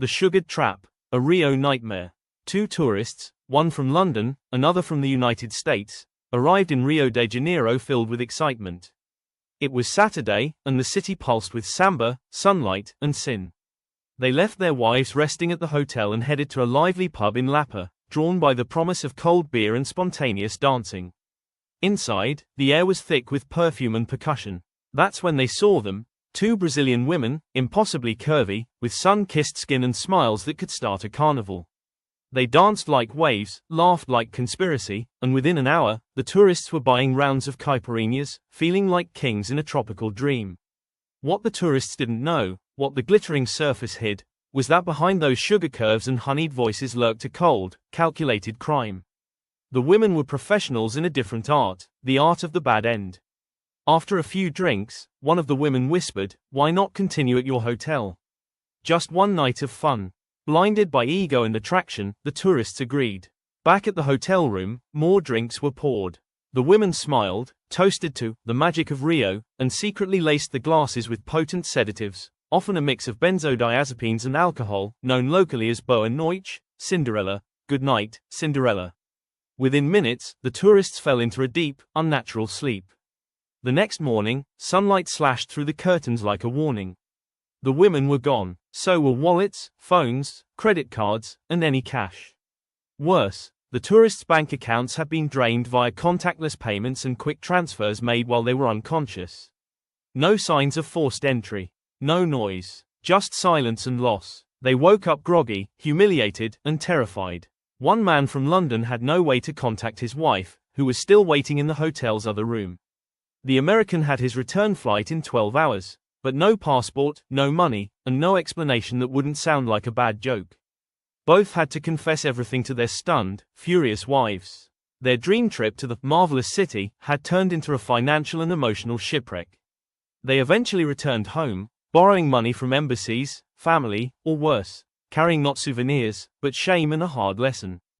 The Sugared Trap, a Rio nightmare. Two tourists, one from London, another from the United States, arrived in Rio de Janeiro filled with excitement. It was Saturday, and the city pulsed with samba, sunlight, and sin. They left their wives resting at the hotel and headed to a lively pub in Lapa, drawn by the promise of cold beer and spontaneous dancing. Inside, the air was thick with perfume and percussion. That's when they saw them, two Brazilian women, impossibly curvy, with sun-kissed skin and smiles that could start a carnival. They danced like waves, laughed like conspiracy, and within an hour, the tourists were buying rounds of caipirinhas, feeling like kings in a tropical dream. What the tourists didn't know, what the glittering surface hid, was that behind those sugar curves and honeyed voices lurked a cold, calculated crime. The women were professionals in a different art, the art of the bad end. After a few drinks, one of the women whispered, "Why not continue at your hotel? Just one night of fun." Blinded by ego and attraction, the tourists agreed. Back at the hotel room, more drinks were poured. The women smiled, toasted to the magic of Rio, and secretly laced the glasses with potent sedatives, often a mix of benzodiazepines and alcohol, known locally as BOA NOITE CINDERELLA, good night, Cinderella. Within minutes, the tourists fell into a deep, unnatural sleep. The next morning, sunlight slashed through the curtains like a warning. The women were gone, so were wallets, phones, credit cards, and any cash. Worse, the tourists' bank accounts had been drained via contactless payments and quick transfers made while they were unconscious. No signs of forced entry. No noise. Just silence and loss. They woke up groggy, humiliated, and terrified. One man from London had no way to contact his wife, who was still waiting in the hotel's other room. The American had his return flight in 12 hours. But no passport, no money, and no explanation that wouldn't sound like a bad joke. Both had to confess everything to their stunned, furious wives. Their dream trip to the marvelous city had turned into a financial and emotional shipwreck. They eventually returned home, borrowing money from embassies, family, or worse, carrying not souvenirs, but shame and a hard lesson.